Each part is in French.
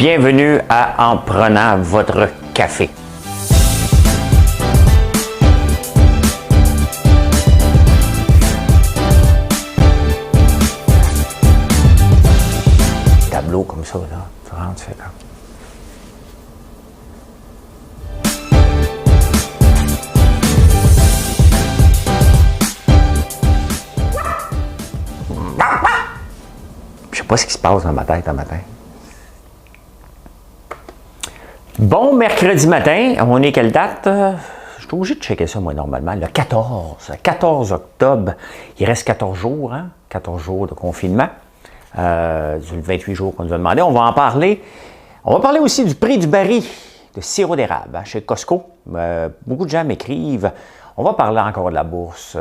Bienvenue à En prenant votre café. Tableau comme ça, là. Tu rentres, tu fais comme... Je sais pas ce qui se passe dans ma tête un matin. Bon mercredi matin, on est quelle date? Je suis obligé de checker ça, moi, normalement. Le 14 octobre. Il reste 14 jours, hein? 14 jours de confinement. Du 28 jours qu'on nous a demandé. On va en parler. On va parler aussi du prix du baril de sirop d'érable hein, chez Costco. Beaucoup de gens m'écrivent. On va parler encore de la bourse.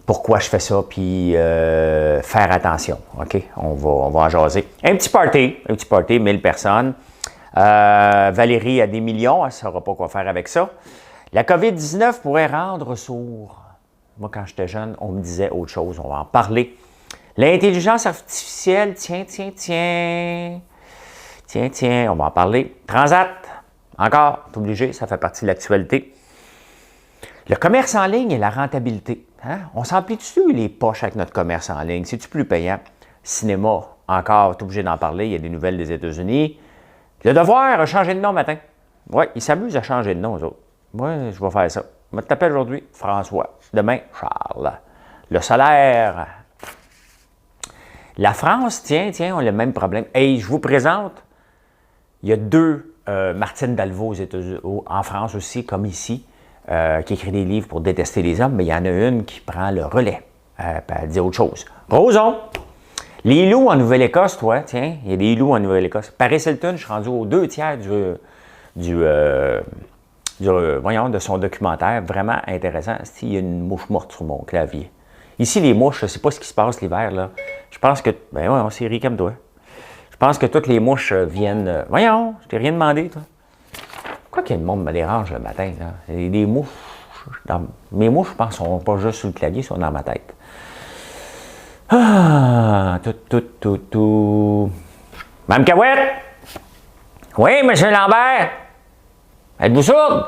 Pourquoi je fais ça, puis faire attention, OK? On va en jaser. Un petit party, 1000 personnes. Valérie a des millions, elle ne saura pas quoi faire avec ça. La COVID-19 pourrait rendre sourd. Moi, quand j'étais jeune, on me disait autre chose, on va en parler. L'intelligence artificielle, tiens, on va en parler. Transat, encore, t'es obligé, ça fait partie de l'actualité. Le commerce en ligne et la rentabilité. Hein? On s'emplit-tu les poches avec notre commerce en ligne? C'est-tu plus payant? Cinéma, encore, t'es obligé d'en parler. Il y a des nouvelles des États-Unis. Le Devoir a changé de nom matin. Oui, ils s'amusent à changer de nom, eux autres. Moi, je vais faire ça. Je vais t'appeler aujourd'hui François. Demain, Charles. Le solaire. La France, tiens, on a le même problème. Hey, je vous présente, il y a deux Martine Dalveau aux États-Unis, en France aussi, comme ici, qui écrit des livres pour détester les hommes, mais il y en a une qui prend le relais. Elle dit autre chose. Roson! Les loups en Nouvelle-Écosse, toi, tiens, il y a des loups en Nouvelle-Écosse. Paris Hilton, je suis rendu aux 2/3 de son documentaire. Vraiment intéressant. Il y a une mouche morte sur mon clavier. Ici, les mouches, je ne sais pas ce qui se passe l'hiver, là. Je pense que... Ben ouais, on s'est ri comme toi. Je pense que toutes les mouches viennent... Voyons, je t'ai rien demandé, toi. Pourquoi que le monde me dérange le matin, là? Les mouches... Mes mouches, je pense, ne sont pas juste sur le clavier, sont dans ma tête. Ah, tout. Mme Cahouette? Oui, M. Lambert? Êtes-vous sourde?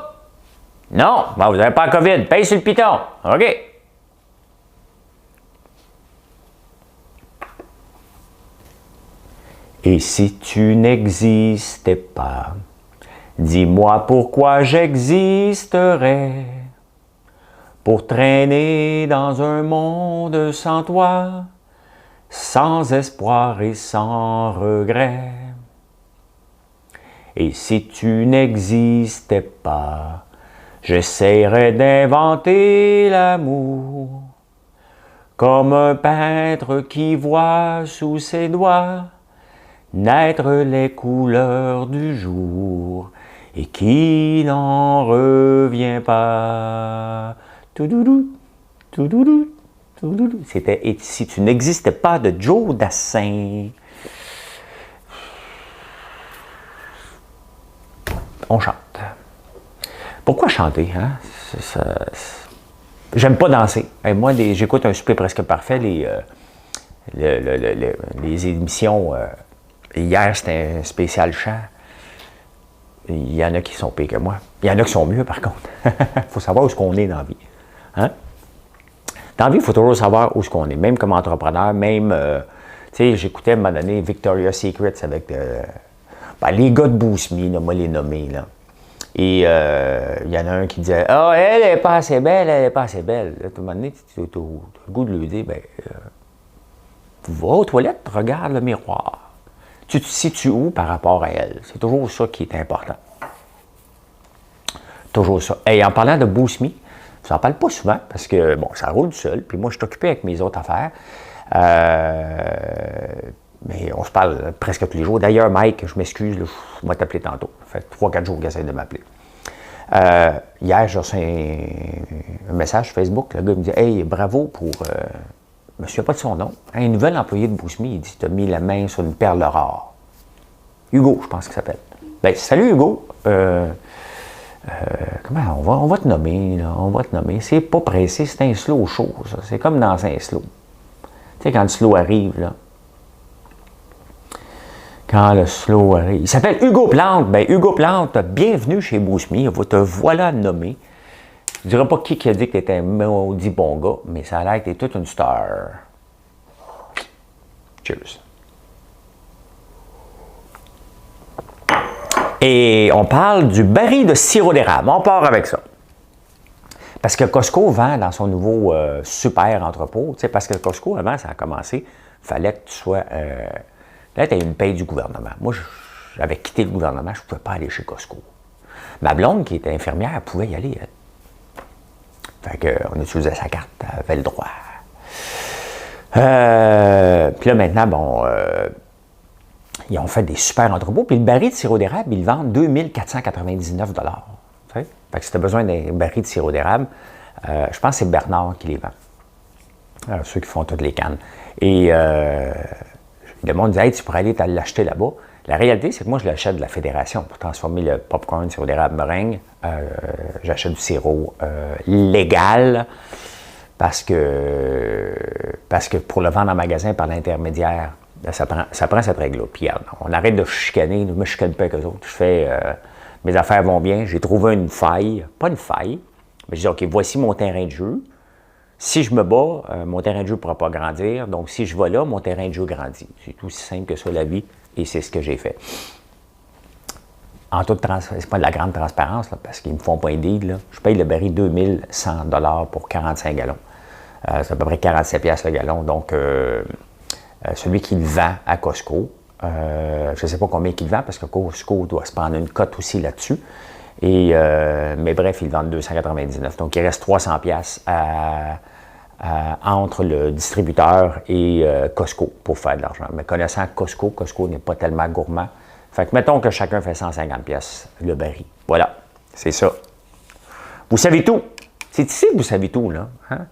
Non, bon, vous n'avez pas la COVID. Paye sur le piton. OK. Et si tu n'existais pas, dis-moi pourquoi j'existerais. Pour traîner dans un monde sans toi, sans espoir et sans regret. Et si tu n'existais pas, j'essaierais d'inventer l'amour, comme un peintre qui voit sous ses doigts naître les couleurs du jour et qui n'en revient pas. C'était « Et si tu n'existais pas » de Joe Dassin. On chante. Pourquoi chanter? Hein? J'aime pas danser. Moi, j'écoute un souper presque parfait, les émissions. Hier, c'était un spécial chant. Il y en a qui sont pires que moi. Il y en a qui sont mieux, par contre. Il faut savoir où est-ce qu'on est dans la vie. Hein? Dans la vie, il faut toujours savoir où est-ce qu'on est. Même comme entrepreneur, même... tu sais, j'écoutais à un moment donné Victoria's Secret avec les gars de Bousmi, là, moi les nommer, là. Et il y en a un qui disait « Ah, elle n'est pas assez belle, elle n'est pas assez belle. » Là, tout le moment donné, tu as le goût de lui dire « Ben, va aux toilettes, regarde le miroir. » Tu te situes où par rapport à elle? C'est toujours ça qui est important. Toujours ça. Et en parlant de Bousmi, je n'en parle pas souvent parce que, bon, ça roule tout seul. Puis moi, je suis occupé avec mes autres affaires. Mais on se parle presque tous les jours. D'ailleurs, Mike, je m'excuse, je vais t'appeler tantôt. Ça fait 3-4 jours qu'il essaie de m'appeler. Hier, j'ai reçu un message sur Facebook. Le gars me dit « Hey, bravo pour... je ne me souviens pas de son nom. Un nouvel employé de Bousmi, il dit « Tu as mis la main sur une perle rare. » Hugo, je pense qu'il s'appelle. Ben, salut Hugo. Comment on va te nommer, là. On va te nommer. C'est pas pressé, c'est un slow show, ça. C'est comme dans un slow. Tu sais, quand le slow arrive, là. Quand le slow arrive. Il s'appelle Hugo Plante. Ben, Hugo Plante, bienvenue chez Bousmi. Te voilà nommé. Je ne dirais pas qui a dit que tu étais un maudit bon gars, mais ça a l'air que tu es toute une star. Cheers. Et on parle du baril de sirop d'érable. On part avec ça. Parce que Costco vend dans son nouveau super entrepôt. Tu sais, parce que Costco, avant, ça a commencé, il fallait que tu sois. Là, tu as une paye du gouvernement. Moi, j'avais quitté le gouvernement, je ne pouvais pas aller chez Costco. Ma blonde, qui était infirmière, elle pouvait y aller. Elle. Fait qu'on utilisait sa carte, elle avait le droit. Puis là, maintenant, bon. Ils ont fait des super entrepôts. Puis le baril de sirop d'érable, ils le vendent 2499 $. Fait que si tu as besoin d'un baril de sirop d'érable, je pense que c'est Bernard qui les vend. Alors, ceux qui font toutes les cannes. Et le monde dit, hey, tu pourrais aller l'acheter là-bas. La réalité, c'est que moi, je l'achète de la Fédération pour transformer le popcorn sirop d'érable meringue. J'achète du sirop légal parce que pour le vendre en magasin par l'intermédiaire, ça prend cette règle-là. Puis on arrête de chicaner, je ne me chicane pas avec eux autres. Je fais, mes affaires vont bien, j'ai trouvé une faille, pas une faille, mais je dis, OK, voici mon terrain de jeu. Si je me bats, mon terrain de jeu ne pourra pas grandir. Donc, si je vais là, mon terrain de jeu grandit. C'est aussi simple que ça, la vie, et c'est ce que j'ai fait. En toute transparence, c'est pas de la grande transparence, là, parce qu'ils ne me font pas un deal. Là. Je paye le baril 2100 $ pour 45 gallons. C'est à peu près 47 $ le gallon. Donc, celui qui le vend à Costco, je ne sais pas combien il vend, parce que Costco doit se prendre une cote aussi là-dessus. Mais bref, ils vendent 299. Donc, il reste 300 $ entre le distributeur et Costco pour faire de l'argent. Mais connaissant Costco n'est pas tellement gourmand. Fait que mettons que chacun fait 150 $ le baril. Voilà, c'est ça. Vous savez tout. C'est ici que vous savez tout, là. Hein?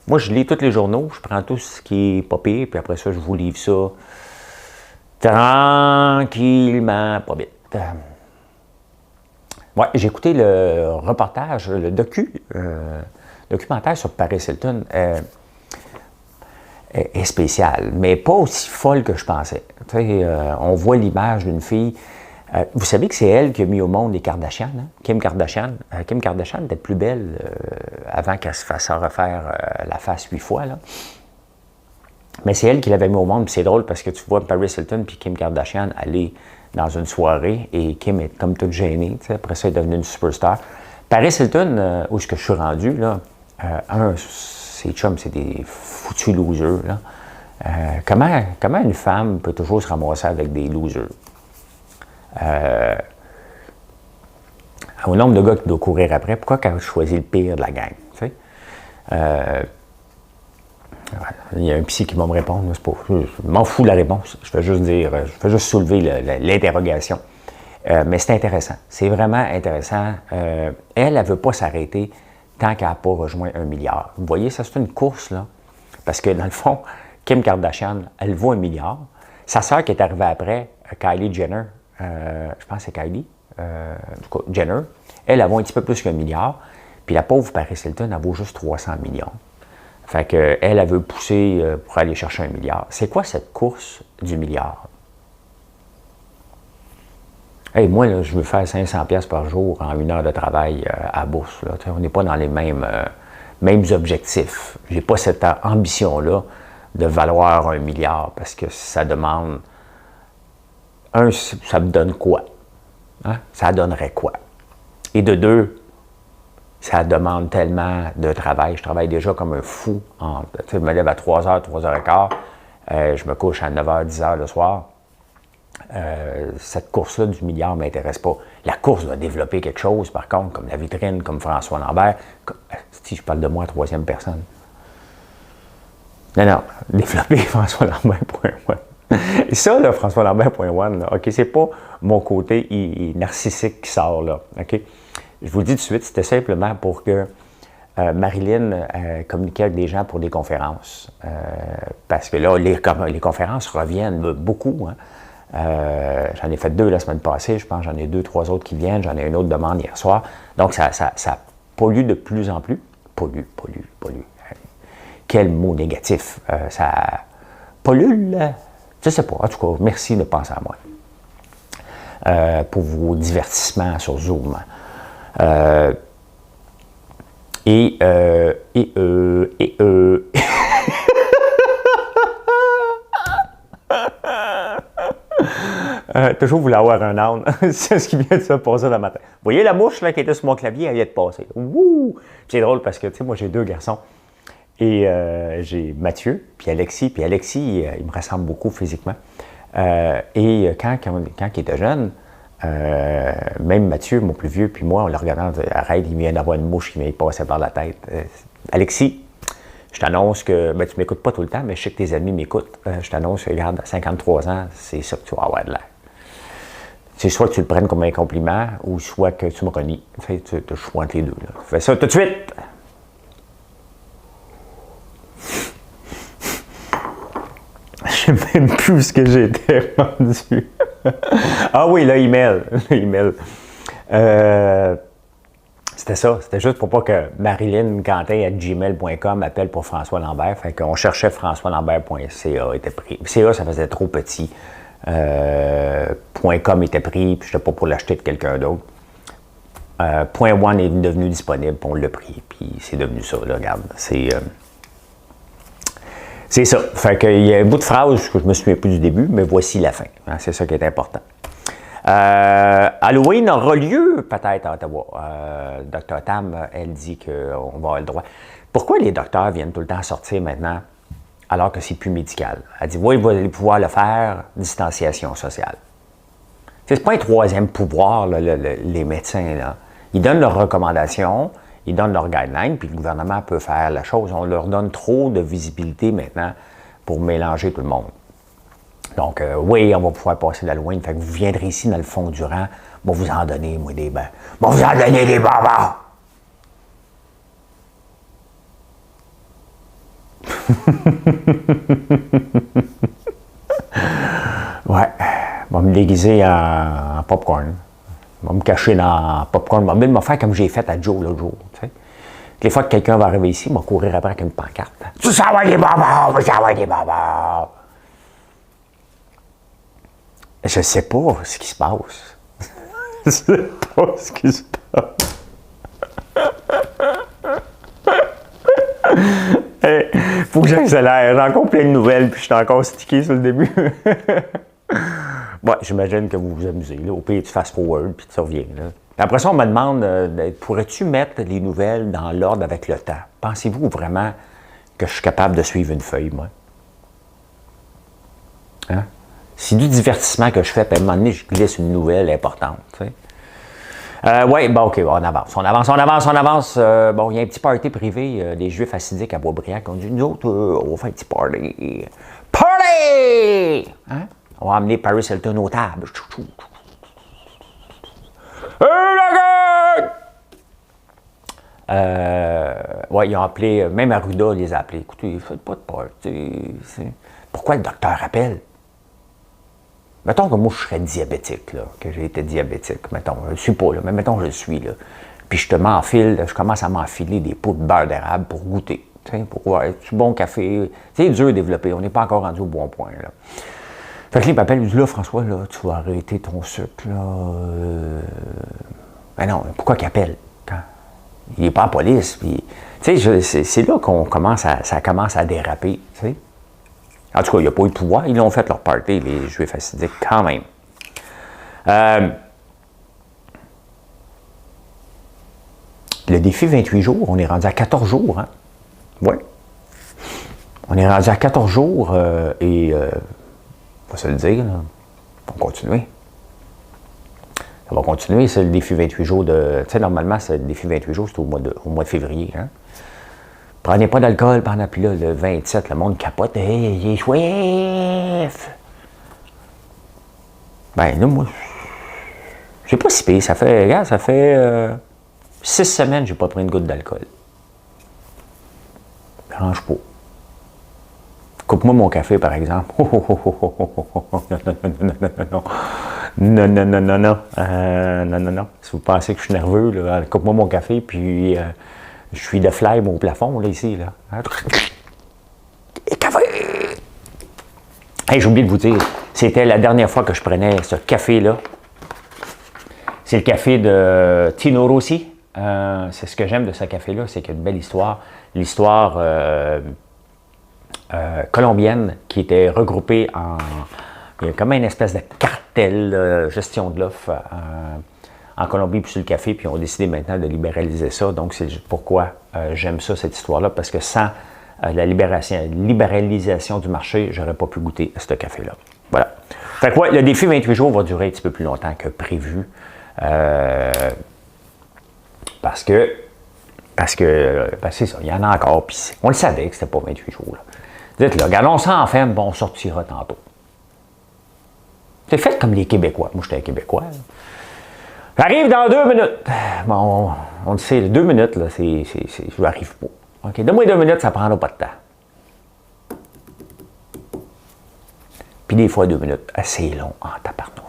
Moi, je lis tous les journaux, je prends tout ce qui est pas pire, puis après ça, je vous livre ça tranquillement, pas vite. Ouais, j'ai écouté le reportage, le documentaire sur Paris Hilton. Est spécial, mais pas aussi folle que je pensais. On voit l'image d'une fille. Vous savez que c'est elle qui a mis au monde les Kardashian, hein? Kim Kardashian. Kim Kardashian était plus belle avant qu'elle se fasse refaire la face 8 fois. Là. Mais c'est elle qui l'avait mis au monde. Puis c'est drôle parce que tu vois Paris Hilton puis Kim Kardashian aller dans une soirée et Kim est comme toute gênée. Après ça, elle est devenue une superstar. Paris Hilton, où est-ce que je suis rendu, là, ses chums, c'est des foutus losers. Là. Comment une femme peut toujours se ramasser avec des losers? Au nombre de gars qui doivent courir après, pourquoi qu'elle choisit le pire de la gang? Il y a un psy qui va me répondre, je m'en fous de la réponse, je vais juste soulever l'interrogation. Mais c'est intéressant, c'est vraiment intéressant. Elle ne veut pas s'arrêter tant qu'elle n'a pas rejoint 1 milliard. Vous voyez, ça c'est une course, là, parce que dans le fond, Kim Kardashian, elle vaut 1 milliard. Sa sœur qui est arrivée après, Kylie Jenner, je pense que c'est Kylie Jenner, elle vaut un petit peu plus qu'1 milliard, puis la pauvre Paris Hilton, elle vaut juste 300 millions. Fait qu'elle, elle veut pousser pour aller chercher 1 milliard. C'est quoi cette course du milliard? Hey, moi, là, je veux faire 500 $ par jour en 1 heure de travail à la bourse. Là. On n'est pas dans les mêmes objectifs. Je n'ai pas cette ambition-là de valoir 1 milliard parce que ça demande... ça me donne quoi? Hein? Ça donnerait quoi? Et de deux, ça demande tellement de travail. Je travaille déjà comme un fou. Je me lève à 3h, 3h15. Je me couche à 9h, 10h le soir. Cette course-là du milliard ne m'intéresse pas. La course doit développer quelque chose, par contre, comme la vitrine, comme François Lambert. Si je parle de moi à 3e personne. Non, développer François Lambert.one. Et ça, là, François Lambert.one, OK, c'est pas mon côté narcissique qui sort, là. OK? Je vous le dis tout de suite, c'était simplement pour que Marilyn communiquait avec des gens pour des conférences. Parce que là, les conférences reviennent beaucoup, hein. J'en ai fait 2 la semaine passée, je pense j'en ai 2, 3 autres qui viennent, j'en ai une autre demande hier soir. Donc ça pollue de plus en plus. Pollue. Quel mot négatif. Ça pollue, je ne sais pas. En tout cas, merci de penser à moi. pour vos divertissements sur Zoom. Toujours voulu avoir un âne. C'est ce qui vient de se passer dans ma tête. Vous voyez la mouche là, qui était sur mon clavier, elle vient de passer. Wouh! C'est drôle parce que, tu sais, moi, j'ai 2 garçons. Et j'ai Mathieu, puis Alexis. Puis Alexis, il me ressemble beaucoup physiquement. Et quand il était jeune, même Mathieu, mon plus vieux, puis moi, on le regardait, on disait, arrête, il vient d'avoir une mouche qui vient de passer par la tête. Alexis, je t'annonce que, ben, tu ne m'écoutes pas tout le temps, mais je sais que tes amis m'écoutent. Je t'annonce que, regarde, à 53 ans, c'est ça que tu vas avoir de l'air. C'est soit que tu le prennes comme un compliment, ou soit que tu me renies. Tu as le choix entre les deux. Là. Fais ça tout de suite! Je sais même plus ce que j'étais rendu. Ah oui, l'email. C'était ça. C'était juste pour pas que Marilyn Quentin@gmail.com appelle pour François Lambert. Fait qu'on cherchait françoislambert.ca était pris. CA, ça faisait trop petit. .com était pris, puis j'étais pas pour l'acheter de quelqu'un d'autre. .one est devenu disponible, puis on l'a pris, puis c'est devenu ça, là, regarde. C'est ça. Fait qu'il y a un bout de phrase que je me souviens plus du début, mais voici la fin. Hein, c'est ça qui est important. Halloween aura lieu peut-être à Ottawa. Dr. Tam, elle dit qu'on va avoir le droit. Pourquoi les docteurs viennent tout le temps sortir maintenant alors que c'est plus médical? Elle dit, oui, vous allez pouvoir le faire, distanciation sociale. C'est pas un troisième pouvoir, là, les médecins. Là. Ils donnent leurs recommandations, ils donnent leurs guidelines, puis le gouvernement peut faire la chose. On leur donne trop de visibilité maintenant pour mélanger tout le monde. Donc, oui, on va pouvoir passer l'Halloween. Fait que vous viendrez ici dans le fond du rang, on va vous en donner, moi, des bains. On va vous en donner des bonbons! Ouais, on va me déguiser en popcorn. On va me cacher dans popcorn. On va me faire comme j'ai fait à Joe l'autre jour. Tu sais. Les fois que quelqu'un va arriver ici, on va courir après avec une pancarte. Tu s'en vas des bonbons! Tu s'en vas des bonbons! Je sais pas ce qui se passe. Je sais pas ce qui se passe. Hey, faut que j'accélère. J'ai encore plein de nouvelles, puis je suis encore stické sur le début. Bon, j'imagine que vous vous amusez. Là. Au pire, tu fasses forward, puis tu reviens. Là. Après ça, on me demande, pourrais-tu mettre les nouvelles dans l'ordre avec le temps? Pensez-vous vraiment que je suis capable de suivre une feuille, moi? Hein? C'est du divertissement que je fais, puis à un moment donné, je glisse une nouvelle importante. Tu sais. Oui, bon, OK, on avance. Bon, il y a un petit party privé des Juifs assidiques à Boisbriand qui ont dit, nous autres, on va faire un petit party. Party! Hein? On va amener Paris Hilton aux tables. Oui, ils ont appelé, même Arruda les a appelés. Écoutez, faites pas de party. Pourquoi le docteur appelle? Mettons que moi, je serais diabétique, là, que j'ai été diabétique, mettons, je ne le suis pas, là, mais mettons que je le suis, là. Puis je commence à m'enfiler des pots de beurre d'érable pour goûter, pour voir, du bon café. C'est dur à développer, on n'est pas encore rendu au bon point, là. Fait que là, il m'appelle, il dit, là, François, là, tu vas arrêter ton sucre, là. Ben non, pourquoi qu'il appelle? Quand? Il n'est pas en police, puis, tu sais, c'est là ça commence à déraper, tu sais. En tout cas, il n'y a pas eu de pouvoir. Ils l'ont fait leur party, les Juifs assidiques, quand même. Le défi 28 jours, on est rendu à 14 jours. Hein? Oui. On est rendu à 14 jours et, on va se le dire, là, on va continuer. Ça va continuer, c'est le défi 28 jours de... Tu sais, normalement, c'est le défi 28 jours, c'est au mois de février. Hein? Prenez pas d'alcool pendant, puis là, le 27, le monde capote. Hey, il est soif! Ben, là, moi, j'ai pas si pire. Ça fait 6 semaines que j'ai pas pris une goutte d'alcool. Range pas. Coupe-moi mon café, par exemple. Non. Si vous pensez que je suis nerveux, là, coupe-moi mon café, puis... je suis de flamme au plafond, là, ici, là. Et café! Hey, j'ai oublié de vous dire, c'était la dernière fois que je prenais ce café-là. C'est le café de Tino Rossi. C'est ce que j'aime de ce café-là, c'est qu'il y a une belle histoire. L'histoire colombienne qui était regroupée en... Il y a comme une espèce de cartel, gestion de l'offre en Colombie puis sur le café, puis on a décidé maintenant de libéraliser ça. Donc, c'est pourquoi j'aime ça, cette histoire-là, parce que sans la libéralisation du marché, j'aurais pas pu goûter à ce café-là. Voilà. Fait que ouais, le défi 28 jours va durer un petit peu plus longtemps que prévu. Parce que c'est ça, il y en a encore, puis on le savait que c'était pas 28 jours. Là. Dites-le, regardons ça en fin, bon, on sortira tantôt. C'est fait comme les Québécois. Moi, j'étais un Québécois. Là. J'arrive dans 2 minutes. Bon, on le sait, 2 minutes, là, je n'arrive pas. OK, donne-moi 2 minutes, ça ne prendra pas de temps. Puis des fois, 2 minutes, assez long en tabarnouche.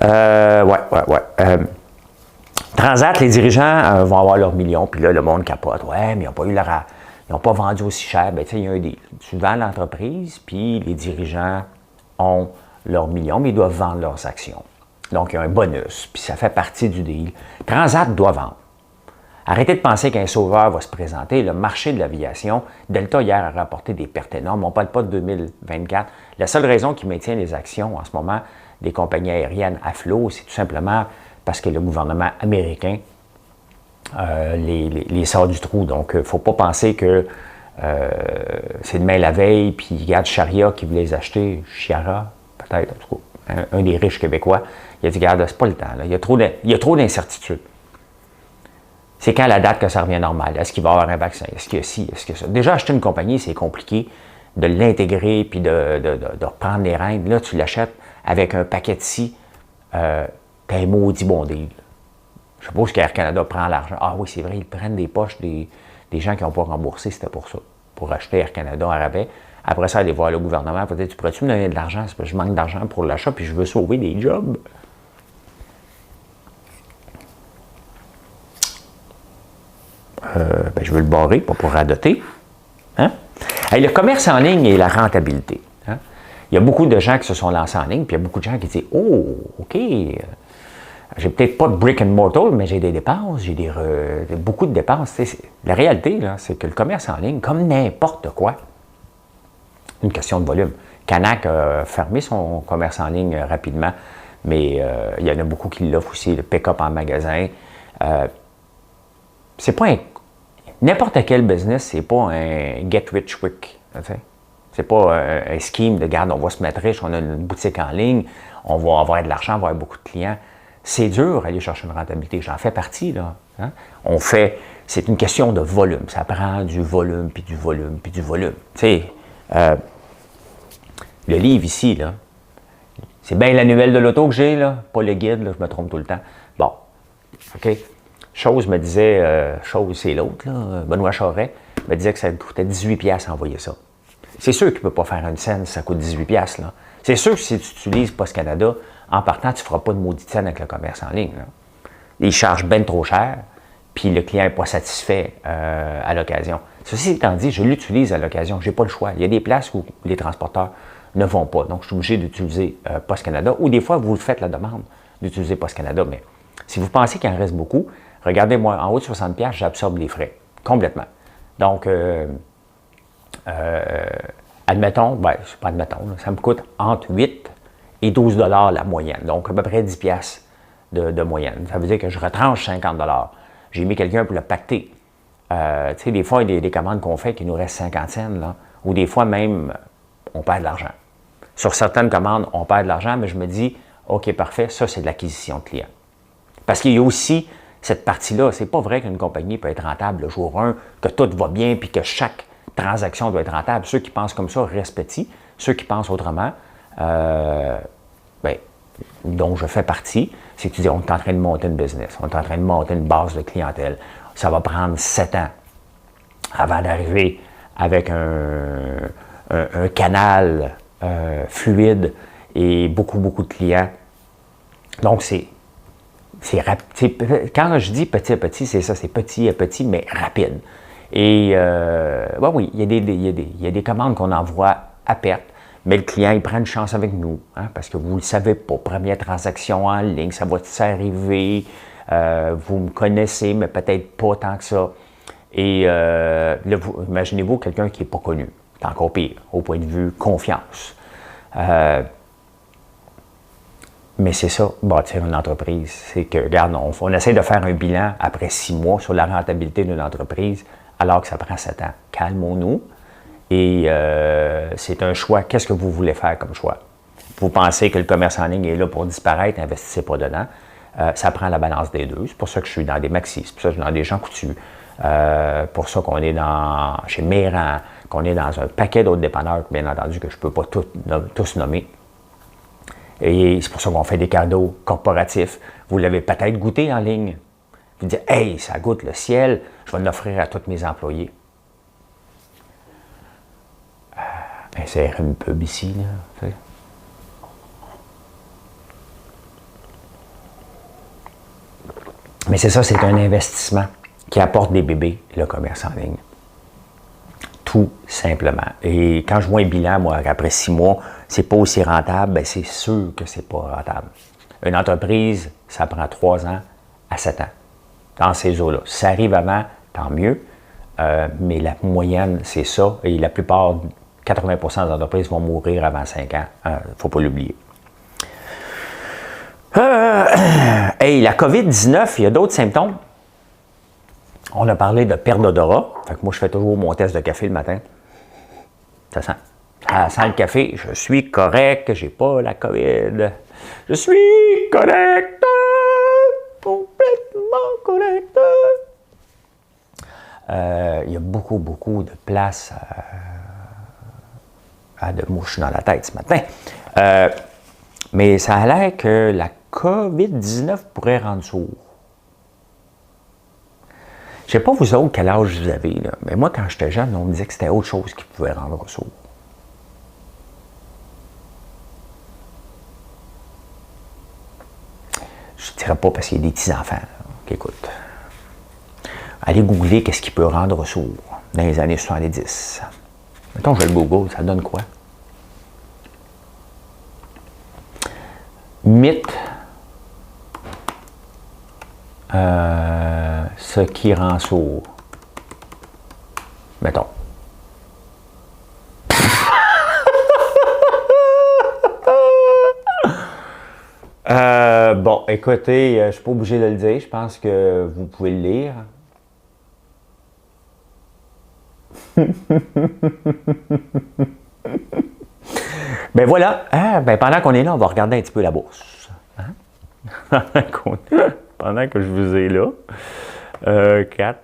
Ouais. Transat, les dirigeants vont avoir leurs millions, puis là, le monde capote. Ouais, mais ils n'ont pas vendu aussi cher. Bien, tu sais, il y a un deal. Tu vends l'entreprise, puis les dirigeants ont leurs millions, mais ils doivent vendre leurs actions. Donc, il y a un bonus, puis ça fait partie du deal. Transat doit vendre. Arrêtez de penser qu'un sauveur va se présenter. Le marché de l'aviation, Delta hier a rapporté des pertes énormes. On ne parle pas de 2024. La seule raison qui maintient les actions en ce moment des compagnies aériennes à flot, c'est tout simplement parce que le gouvernement américain les sort du trou. Donc, il ne faut pas penser que c'est demain la veille, puis regarde Sharia qui voulait les acheter, Chiara, peut-être, en tout cas, un des riches québécois, il a dit, regarde, c'est pas le temps, là. Il y a trop d'incertitudes. C'est quand la date que ça revient normal? Est-ce qu'il va y avoir un vaccin? Est-ce qu'il y a ci? Est-ce que ça? Déjà, acheter une compagnie, c'est compliqué de l'intégrer puis de reprendre les rênes. Là, tu l'achètes avec un paquet de ci. T'as un maudit bon deal. Je suppose qu'Air Canada prend l'argent. Ah oui, c'est vrai, ils prennent des poches des gens qui n'ont pas remboursé, c'était pour ça. Pour acheter Air Canada en rabais. Après ça, aller voir le gouvernement. Peut-être, tu pourrais-tu me donner de l'argent? C'est parce que je manque d'argent pour l'achat puis je veux sauver des jobs. Je veux le barrer, pas pour radoter. Hein? Hey, le commerce en ligne et la rentabilité. Hein? Il y a beaucoup de gens qui se sont lancés en ligne, puis il y a beaucoup de gens qui disent « Oh, OK, j'ai peut-être pas de brick and mortar, mais j'ai des dépenses, j'ai beaucoup de dépenses. » La réalité, c'est que le commerce en ligne, comme n'importe quoi, une question de volume. Canac a fermé son commerce en ligne rapidement, mais il y en a beaucoup qui l'offrent aussi, le pick-up en magasin. C'est pas n'importe quel business, c'est pas un get rich quick. C'est pas un scheme de garde, on va se mettre riche, on a une boutique en ligne, on va avoir de l'argent, on va avoir beaucoup de clients. C'est dur d'aller chercher une rentabilité, j'en fais partie, là. Hein? C'est une question de volume, ça prend du volume, puis du volume, puis du volume. Tu sais, le livre ici, là, c'est bien l'annuel de l'auto que j'ai, là, pas le guide, là, je me trompe tout le temps. Bon, OK. Chose me disait, chose c'est l'autre, là, Benoît Charret, me disait que ça coûtait 18$ à envoyer ça. C'est sûr qu'il ne peut pas faire une scène si ça coûte 18$. Là. C'est sûr que si tu utilises Post Canada, en partant, tu ne feras pas de maudite scène avec le commerce en ligne. Là. Ils chargent bien trop cher, puis le client n'est pas satisfait à l'occasion. Ceci étant dit, je l'utilise à l'occasion, je n'ai pas le choix. Il y a des places où les transporteurs ne vont pas, donc je suis obligé d'utiliser Post Canada, ou des fois, vous faites la demande d'utiliser Post Canada, mais si vous pensez qu'il en reste beaucoup, regardez-moi, en haut de 60$, j'absorbe les frais, complètement. Donc, admettons, ça me coûte entre 8 et 12$ la moyenne, donc à peu près 10$ de moyenne. Ça veut dire que je retranche 50$. J'ai mis quelqu'un pour le pacter. Tu sais, des fois, il y a des commandes qu'on fait qui nous restent 50 cents, là, ou des fois même, on perd de l'argent. Sur certaines commandes, on perd de l'argent, mais je me dis, OK, parfait, ça, c'est de l'acquisition de clients. Parce qu'il y a aussi cette partie-là, c'est pas vrai qu'une compagnie peut être rentable le jour 1, que tout va bien, puis que chaque transaction doit être rentable. Ceux qui pensent comme ça restent petits. Ceux qui pensent autrement, dont je fais partie, c'est que tu dis, on est en train de monter une business, on est en train de monter une base de clientèle. Ça va prendre 7 ans avant d'arriver avec un canal fluide et beaucoup de clients. Donc, quand je dis petit à petit, c'est ça, c'est petit à petit, mais rapide. Et oui, il y a des commandes qu'on envoie à perte, mais le client, il prend une chance avec nous, hein, parce que vous ne le savez pas. Première transaction en ligne, ça va s'arriver. Vous me connaissez, mais peut-être pas tant que ça. Et là, imaginez-vous quelqu'un qui n'est pas connu. C'est encore pire, au point de vue confiance. Mais c'est ça, bâtir une entreprise. C'est que, regarde, on essaie de faire un bilan après 6 mois sur la rentabilité d'une entreprise, alors que ça prend 7 ans. Calmons-nous. Et c'est un choix. Qu'est-ce que vous voulez faire comme choix? Vous pensez que le commerce en ligne est là pour disparaître, investissez pas dedans. Ça prend la balance des deux. C'est pour ça que je suis dans des Maxi, c'est pour ça que je suis dans des Jean Coutu. Pour ça qu'on est chez Méran, qu'on est dans un paquet d'autres dépanneurs, bien entendu, que je ne peux pas tous nommer. Et c'est pour ça qu'on fait des cadeaux corporatifs. Vous l'avez peut-être goûté en ligne. Vous dites, hey, ça goûte le ciel, je vais l'offrir à tous mes employés. Insérer une pub ici, là, tu sais. Mais c'est ça, c'est un investissement qui apporte des bébés, le commerce en ligne. Tout simplement. Et quand je vois un bilan, moi, après 6 mois, c'est pas aussi rentable, bien, c'est sûr que c'est pas rentable. Une entreprise, ça prend 3 ans à 7 ans, dans ces eaux-là. Si ça arrive avant, tant mieux, mais la moyenne, c'est ça. Et la plupart, 80% des entreprises vont mourir avant 5 ans. Il ne faut pas l'oublier. Hey, la COVID-19, il y a d'autres symptômes. On a parlé de perte d'odorat. Fait que moi, je fais toujours mon test de café le matin. Ça sent. Ça sent le café. Je suis correct. J'ai pas la COVID. Je suis correct. Complètement correct. Il y a beaucoup de place à de mouches dans la tête ce matin. Mais ça a l'air que la COVID-19 pourrait rendre sourd. Je ne sais pas vous autres quel âge vous avez, là, mais moi, quand j'étais jeune, on me disait que c'était autre chose qui pouvait rendre sourd. Je ne dirais pas parce qu'il y a des petits-enfants qui écoutent. Allez googler qu'est-ce qui peut rendre sourd dans les années 70. Mettons, je le google, ça donne quoi? Mythe. Ce qui rend sourd. Mettons. Bon, écoutez, je ne suis pas obligé de le dire. Je pense que vous pouvez le lire. Ben voilà. Ben pendant qu'on est là, on va regarder un petit peu la bourse. Hein? Pendant que je vous ai là. 4.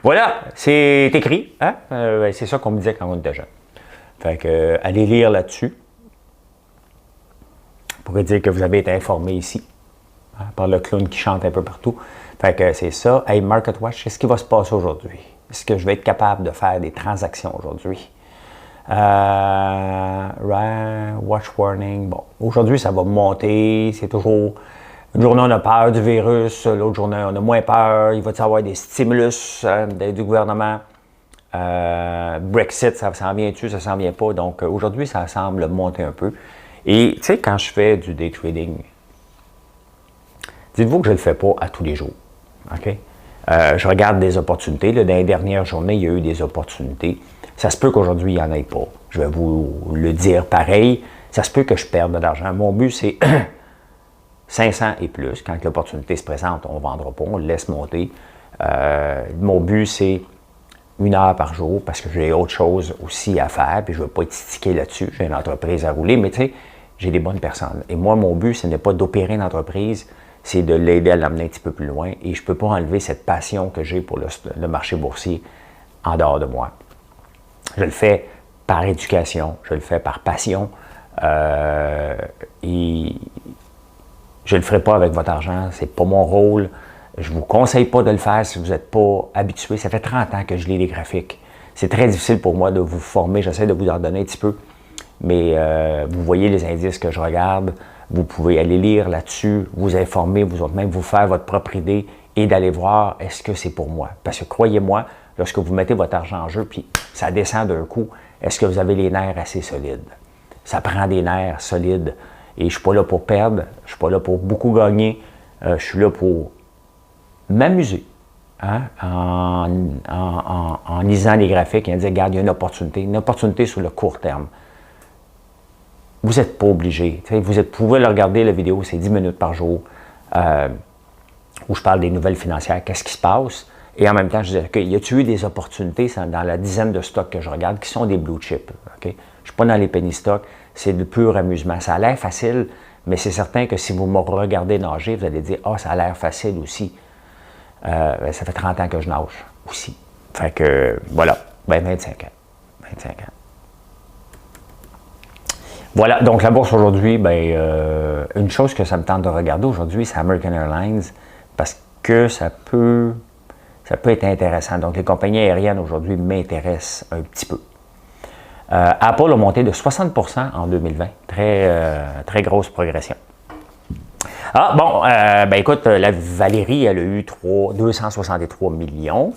Voilà, c'est écrit. Hein? C'est ça qu'on me disait quand on était jeune. Fait que, allez lire là-dessus. On pourrait dire que vous avez été informé ici. Hein, par le clown qui chante un peu partout. Fait que c'est ça. Hey, MarketWatch, qu'est-ce qui va se passer aujourd'hui? Est-ce que je vais être capable de faire des transactions aujourd'hui? Watch warning. Bon, aujourd'hui, ça va monter. C'est toujours... Une journée, on a peur du virus. L'autre journée, on a moins peur. Il va y avoir des stimulus du gouvernement. Brexit, ça s'en vient-tu? Ça s'en vient pas. Donc, aujourd'hui, ça semble monter un peu. Et, tu sais, quand je fais du day trading, dites-vous que je ne le fais pas à tous les jours. OK? Je regarde des opportunités. Là, dans les dernières journées, il y a eu des opportunités. Ça se peut qu'aujourd'hui, il n'y en ait pas. Je vais vous le dire pareil. Ça se peut que je perde de l'argent. Mon but, c'est 500 et plus. Quand l'opportunité se présente, on ne vendra pas, on le laisse monter. Mon but, c'est 1 heure par jour parce que j'ai autre chose aussi à faire. Puis je ne veux pas être stické là-dessus. J'ai une entreprise à rouler. Mais tu sais, j'ai des bonnes personnes. Et moi, mon but, ce n'est pas d'opérer une entreprise, c'est de l'aider à l'amener un petit peu plus loin. Et je ne peux pas enlever cette passion que j'ai pour le marché boursier en dehors de moi. Je le fais par éducation, je le fais par passion. Et je ne le ferai pas avec votre argent, ce n'est pas mon rôle. Je ne vous conseille pas de le faire si vous n'êtes pas habitué. Ça fait 30 ans que je lis les graphiques. C'est très difficile pour moi de vous former. J'essaie de vous en donner un petit peu. Mais vous voyez les indices que je regarde. Vous pouvez aller lire là-dessus, vous informer, vous autres même vous faire votre propre idée et d'aller voir est-ce que c'est pour moi. Parce que croyez-moi, lorsque vous mettez votre argent en jeu, puis ça descend d'un coup, est-ce que vous avez les nerfs assez solides? Ça prend des nerfs solides. Et je ne suis pas là pour perdre, je ne suis pas là pour beaucoup gagner, je suis là pour m'amuser. Hein? En lisant les graphiques et en disant, regarde, il y a une opportunité sur le court terme. Vous n'êtes pas obligé. Vous pouvez le regarder, la vidéo, c'est 10 minutes par jour, où je parle des nouvelles financières, qu'est-ce qui se passe. Et en même temps, je disais, OK, y a-t-il eu des opportunités dans la dizaine de stocks que je regarde qui sont des blue chips? Okay? Je ne suis pas dans les penny stocks, c'est de pur amusement. Ça a l'air facile, mais c'est certain que si vous me regardez nager, vous allez dire, ah, ça a l'air facile aussi. Ça fait 30 ans que je nage aussi. Fait que, voilà, 25 ans. 25 ans. Voilà, donc la bourse aujourd'hui, une chose que ça me tente de regarder aujourd'hui, c'est American Airlines, parce que ça peut être intéressant. Donc les compagnies aériennes aujourd'hui m'intéressent un petit peu. Apple a monté de 60% en 2020, très grosse progression. Ah bon, écoute, la Valérie, elle a eu 263 millions,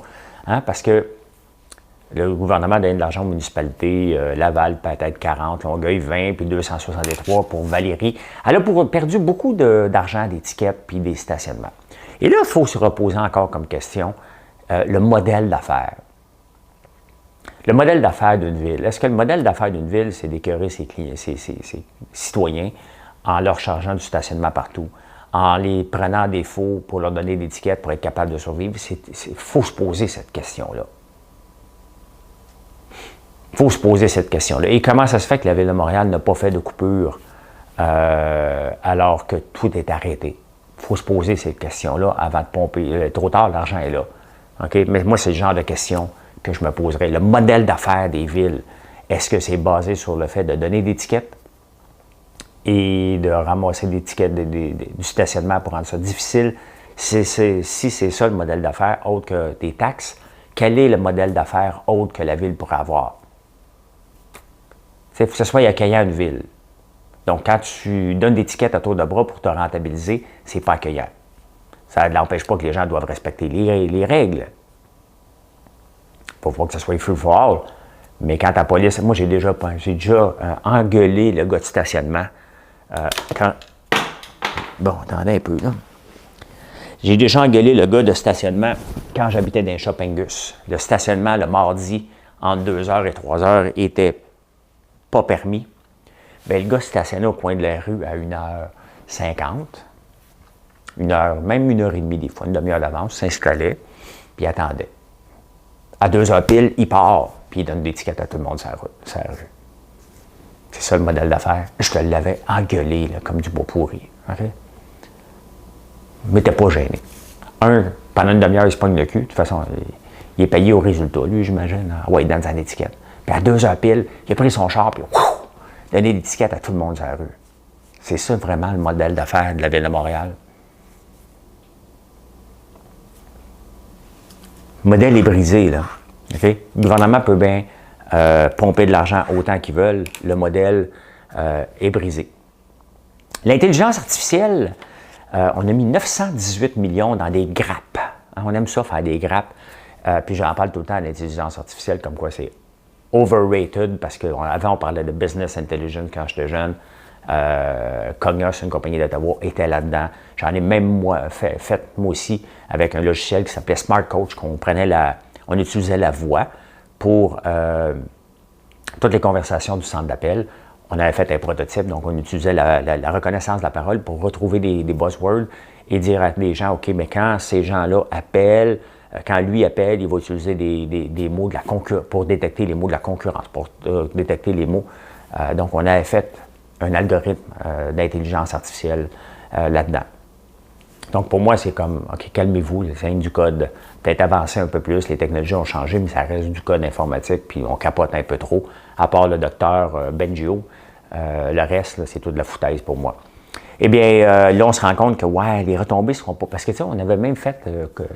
hein, parce que le gouvernement donne de l'argent aux municipalités, Laval peut-être 40, Longueuil 20, puis 263 pour Valérie. Elle a perdu beaucoup d'argent d'étiquettes puis des stationnements. Et là, il faut se reposer encore comme question le modèle d'affaires. Le modèle d'affaires d'une ville. Est-ce que le modèle d'affaires d'une ville, c'est d'écœurer ses citoyens en leur chargeant du stationnement partout, en les prenant à défaut pour leur donner des étiquettes pour être capable de survivre? Il faut se poser cette question-là. Il faut se poser cette question-là. Et comment ça se fait que la Ville de Montréal n'a pas fait de coupure alors que tout est arrêté? Il faut se poser cette question-là avant de pomper. Trop tard, l'argent est là. Okay? Mais moi, c'est le genre de question que je me poserais. Le modèle d'affaires des villes, est-ce que c'est basé sur le fait de donner des tickets et de ramasser des tickets du stationnement pour rendre ça difficile? Si c'est ça le modèle d'affaires, autre que des taxes, quel est le modèle d'affaires autre que la ville pourrait avoir? Il faut que ce soit accueillant une ville. Donc, quand tu donnes des tickets à tour de bras pour te rentabiliser, c'est pas accueillant. Ça n'empêche pas que les gens doivent respecter les règles. Il faut pas que ce soit free for all. Mais quand la police... Moi, j'ai déjà engueulé le gars de stationnement. Bon, attendez un peu, là. J'ai déjà engueulé le gars de stationnement quand j'habitais dans un shop Angus. Le stationnement, le mardi, entre 2h et 3h, était pas permis. Bien, le gars stationnait au coin de la rue à 1h50, même 1h30 des fois, une demi-heure d'avance, s'installait, puis il attendait. À 2h pile, il part, puis il donne des tickets à tout le monde sur la rue. C'est ça le modèle d'affaires. Je te l'avais engueulé, là, comme du beau pourri. Okay? Mais t'es pas gêné. Pendant une demi-heure, il se pogne le cul. De toute façon, il est payé au résultat, lui, j'imagine. Ouais, il donne son étiquette. Puis à 2h pile, il a pris son char, puis donné l'étiquette à tout le monde sur la rue. C'est ça vraiment le modèle d'affaires de la Ville de Montréal. Le modèle est brisé, là. Okay? Le gouvernement peut bien pomper de l'argent autant qu'ils veulent. Le modèle est brisé. L'intelligence artificielle, on a mis 918 millions dans des grappes. Hein, on aime ça, faire des grappes. Puis j'en parle tout le temps de l'intelligence artificielle, comme quoi c'est overrated, parce qu'avant, on parlait de business intelligence quand j'étais jeune. Cognos, une compagnie d'Ottawa, était là-dedans. J'en ai même fait moi aussi avec un logiciel qui s'appelait Smart Coach, on utilisait la voix pour toutes les conversations du centre d'appel. On avait fait un prototype, donc on utilisait la reconnaissance de la parole pour retrouver des buzzwords et dire à des gens, OK, mais quand ces gens-là appellent, quand lui appelle, il va utiliser des mots de la concurrence pour détecter les mots de la concurrence, pour détecter les mots. Donc, on avait fait un algorithme d'intelligence artificielle là-dedans. Donc, pour moi, c'est comme, OK, calmez-vous, c'est du code. Peut-être avancer un peu plus, les technologies ont changé, mais ça reste du code informatique, puis on capote un peu trop, à part le docteur Bengio. Le reste, c'est tout de la foutaise pour moi. Eh bien, là, on se rend compte que, ouais, les retombées ne seront pas... Parce que, tu sais, on avait même fait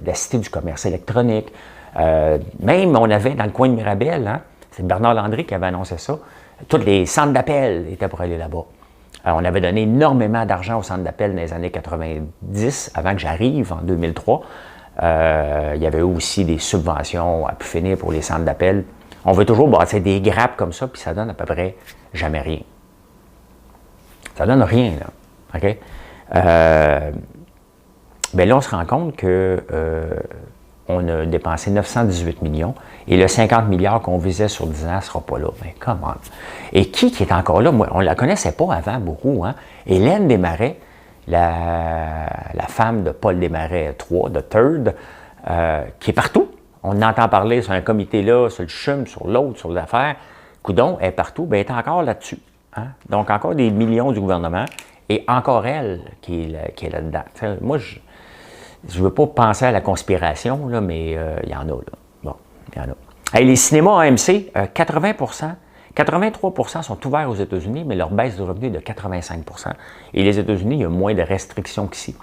la Cité du commerce électronique. Même, on avait, dans le coin de Mirabel, hein, c'est Bernard Landry qui avait annoncé ça, tous les centres d'appel étaient pour aller là-bas. On avait donné énormément d'argent aux centres d'appel dans les années 90, avant que j'arrive, en 2003. Il y avait aussi des subventions à pu finir pour les centres d'appel. On veut toujours bâtir des grappes comme ça, puis ça donne à peu près jamais rien. Ça donne rien, là. OK? Bien là, on se rend compte que on a dépensé 918 millions et le 50 milliards qu'on visait sur 10 ans ne sera pas là. Mais comment? Et qui est encore là? Moi, on ne la connaissait pas avant beaucoup. Hein? Hélène Desmarais, la femme de Paul Desmarais III, de Third, qui est partout. On entend parler sur un comité là, sur le CHUM, sur l'autre, sur l'affaire. Coudon, elle est partout, bien, elle est encore là-dessus. Hein? Donc, encore des millions du gouvernement et encore elle qui est là-dedans. Moi, je ne veux pas penser à la conspiration, là, mais il y en a. Là. Bon, il y en a. Hey, les cinémas AMC, 83% sont ouverts aux États-Unis, mais leur baisse de revenus est de 85%. Et les États-Unis, il y a moins de restrictions qu'ici.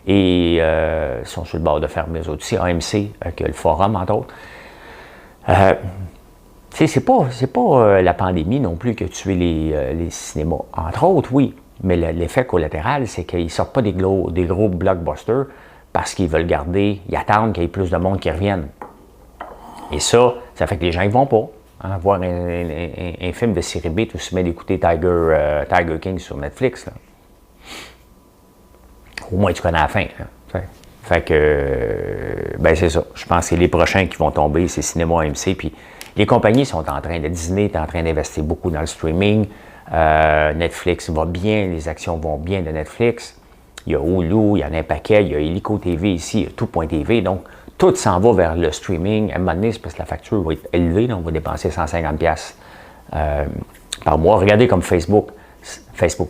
Et ils sont sur le bord de fermer les autres aussi. AMC, qui a le Forum, entre autres. C'est pas la pandémie non plus qui a tué les cinémas. Entre autres, oui. Mais l'effet collatéral, c'est qu'ils ne sortent pas des gros blockbusters parce qu'ils veulent garder, ils attendent qu'il y ait plus de monde qui revienne. Et ça fait que les gens ne vont pas. Hein, voir un film de série B, tout se met d'écouter Tiger King sur Netflix. Là. Au moins, tu connais la fin. Là, fait que, ben c'est ça. Je pense que c'est les prochains qui vont tomber, c'est Cinéma AMC. Puis les compagnies sont en train de, Disney est en train d'investir beaucoup dans le streaming. Netflix va bien, les actions vont bien de Netflix. Il y a Hulu, il y en a un paquet, il y a Helico TV ici, il y a Tout.tv. Donc, tout s'en va vers le streaming. À un moment donné, c'est parce que la facture va être élevée. Là, on va dépenser 150$ par mois. Regardez comme Facebook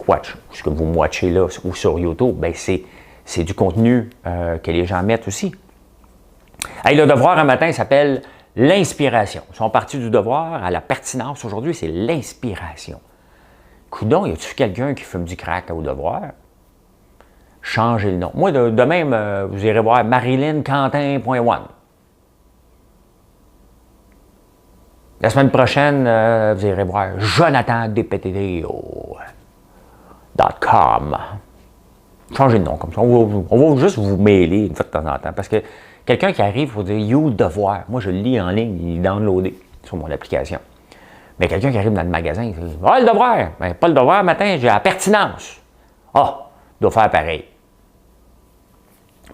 Watch, ce que vous me watchez là, ou sur YouTube, ben c'est du contenu que les gens mettent aussi. Hey, le devoir un matin s'appelle l'inspiration. Ils sont partis du devoir à la pertinence. Aujourd'hui, c'est l'inspiration. Coudon, y a-t-il quelqu'un qui fume du crack au devoir? Changez le nom. Moi, de même, vous irez voir MarilynQuentin.one. La semaine prochaine, vous irez voir JonathanDepeteo.com. Changez de nom comme ça. On va juste vous mêler une fois de temps en temps. Parce que quelqu'un qui arrive, il faut dire You le devoir. Moi, je le lis en ligne, il est downloadé sur mon application. Mais quelqu'un qui arrive dans le magasin, il dit Ah, le devoir! Ben, pas le devoir, matin, j'ai la pertinence. Ah, il doit faire pareil.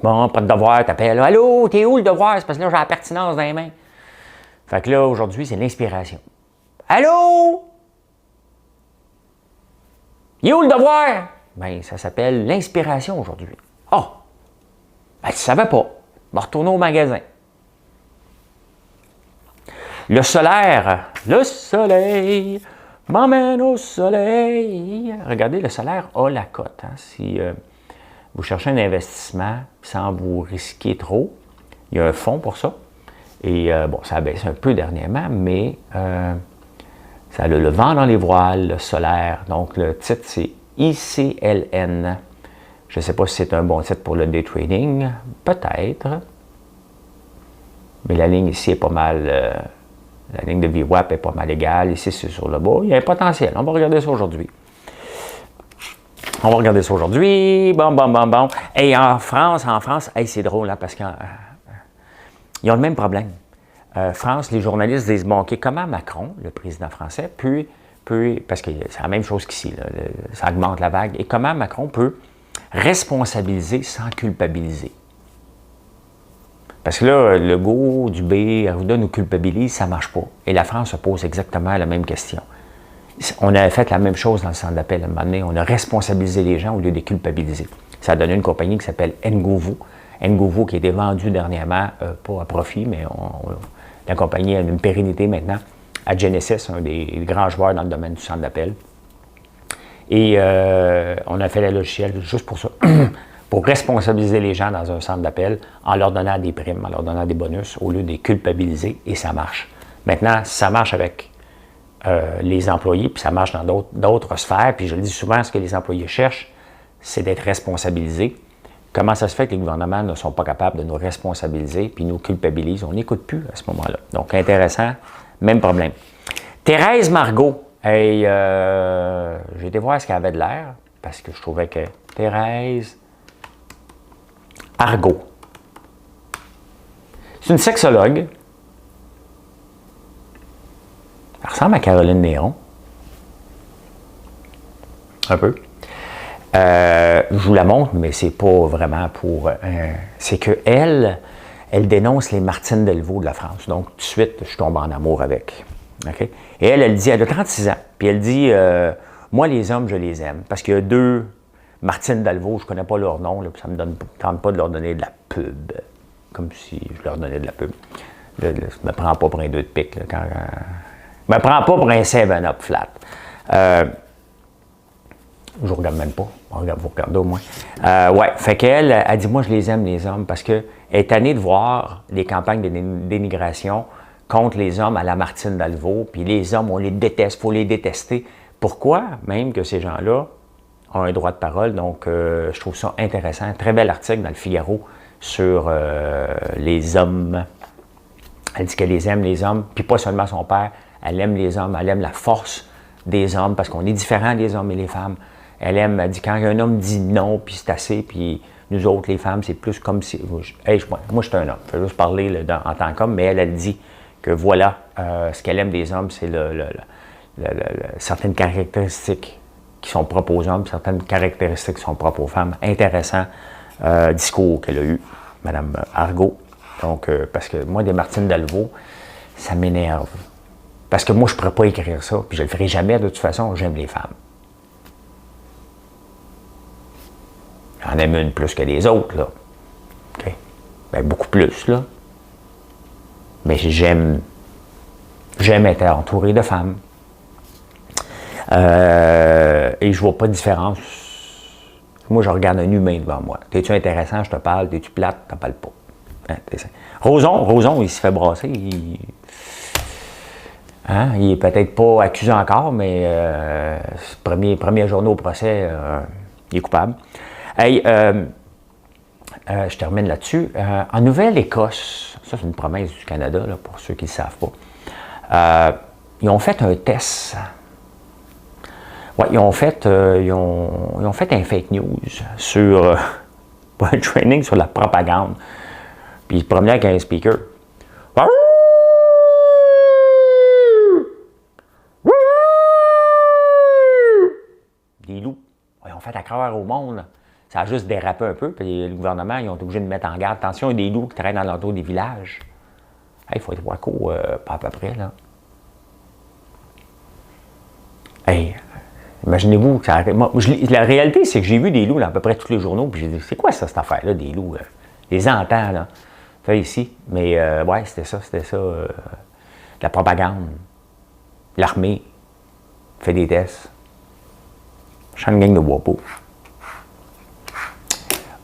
Bon, pas de devoir, t'appelles. Allô, t'es où le devoir? C'est parce que là, j'ai la pertinence dans les mains. Fait que là, aujourd'hui, c'est l'inspiration. Allô? Il est où le devoir? Bien, ça s'appelle l'inspiration aujourd'hui. Ah! Oh. Ben, tu ne savais pas. On va retourner au magasin. Le solaire. Le soleil m'emmène au soleil. Regardez, le solaire a la cote. Hein? Si vous cherchez un investissement sans vous risquer trop, il y a un fonds pour ça. Et bon, ça a baissé un peu dernièrement, mais ça a le vent dans les voiles, le solaire. Donc, le titre, c'est ICLN. Je ne sais pas si c'est un bon titre pour le day trading. Peut-être. Mais la ligne ici est pas mal... la ligne de VWAP est pas mal égale. Ici, c'est sur le bas. Il y a un potentiel. On va regarder ça aujourd'hui. Bon. Et en France, hey, c'est drôle, hein, parce qu'ils ont le même problème. France, les journalistes disent, bon, OK, comment Macron, le président français, peut parce que c'est la même chose qu'ici, là, ça augmente la vague, et comment Macron peut responsabiliser sans culpabiliser. Parce que là, Legault, Dubé, Arruda nous culpabilise, ça ne marche pas. Et la France se pose exactement la même question. On avait fait la même chose dans le centre d'appel à un moment donné. On a responsabilisé les gens au lieu de les culpabiliser. Ça a donné une compagnie qui s'appelle Ngovo. Ngovo qui a été vendue dernièrement, pas à profit, mais la compagnie a une pérennité maintenant, à Genesis, un des grands joueurs dans le domaine du centre d'appel. Et on a fait le logiciel juste pour ça, pour responsabiliser les gens dans un centre d'appel en leur donnant des primes, en leur donnant des bonus, au lieu de les culpabiliser, et ça marche. Maintenant, ça marche avec les employés, puis ça marche dans d'autres sphères, puis je le dis souvent, ce que les employés cherchent, c'est d'être responsabilisés. Comment ça se fait que les gouvernements ne sont pas capables de nous responsabiliser, puis nous culpabilisent? On n'écoute plus à ce moment-là. Donc, intéressant, même problème. Thérèse Margot, hey, j'ai été voir ce qu'elle avait de l'air, parce que je trouvais que Thérèse Argot. C'est une sexologue. Elle ressemble à Caroline Néron. Un peu. Je vous la montre, mais c'est pas vraiment pour... c'est qu'elle dénonce les Martine Delvaux de la France. Donc, tout de suite, je tombe en amour avec. Okay? Et elle dit, elle a 36 ans, puis elle dit, moi, les hommes, je les aime. Parce qu'il y a deux Martine Delvaux, je ne connais pas leur nom, là, ça ne me tente pas de leur donner de la pub. Comme si je leur donnais de la pub. Je ne me prends pas pour un 2 de pique. Là, quand, je ne me prends pas pour un 7-up flat. Je ne regarde même pas. Vous regardez au moins. Ouais, fait qu'elle, elle dit, moi, je les aime, les hommes, parce qu'elle est tannée de voir les campagnes de dénigration contre les hommes à la Martine Delvaux, puis les hommes, on les déteste, il faut les détester. Pourquoi? Même que ces gens-là ont un droit de parole, donc je trouve ça intéressant. Très bel article dans le Figaro sur les hommes. Elle dit qu'elle les aime, les hommes, puis pas seulement son père, elle aime les hommes, elle aime la force des hommes, parce qu'on est différents, les hommes et les femmes. Elle dit quand un homme dit non, puis c'est assez, puis nous autres, les femmes, c'est plus comme si... Hey, moi, je suis un homme, je vais juste parler là, en tant qu'homme, mais elle dit que voilà, ce qu'elle aime des hommes, c'est certaines caractéristiques qui sont propres aux hommes, certaines caractéristiques qui sont propres aux femmes. Intéressant discours qu'elle a eu, Mme Argot. Donc, parce que moi, des Martine Delvaux, ça m'énerve. Parce que moi, je ne pourrais pas écrire ça, puis je ne le ferai jamais de toute façon, j'aime les femmes. J'en aime une plus que les autres, là. OK? Ben, beaucoup plus, là. Mais j'aime être entouré de femmes. Et je vois pas de différence. Moi, je regarde un humain devant moi. T'es-tu intéressant, je te parle. T'es-tu plate, t'en parles pas. Hein, Roson, il se fait brasser. Il est peut-être pas accusé encore, mais premier journée au procès, il est coupable. Hey, je termine là-dessus. En Nouvelle-Écosse, ça c'est une promesse du Canada, là, pour ceux qui ne le savent pas, ils ont fait un test. Ouais, ils ont fait un fake news sur un training sur la propagande. Puis ils se promenaient avec un speaker. Des loups. Ils ont fait à croire au monde. Ça a juste dérapé un peu, puis le gouvernement, ils ont été obligés de mettre en garde. Attention, il y a des loups qui traînent dans l'entour des villages. Il faut être waco, pas à peu près, là. Hey, imaginez-vous, la réalité, c'est que j'ai vu des loups dans à peu près tous les journaux, puis j'ai dit, c'est quoi ça, cette affaire-là, des loups? Les entends, là. Fait ici. Mais, ouais, c'était ça, la propagande. L'armée fait des tests. Je suis une gang de WAPO.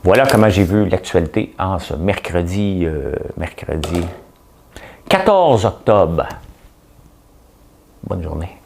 Voilà comment j'ai vu l'actualité en ce mercredi 14 octobre. Bonne journée.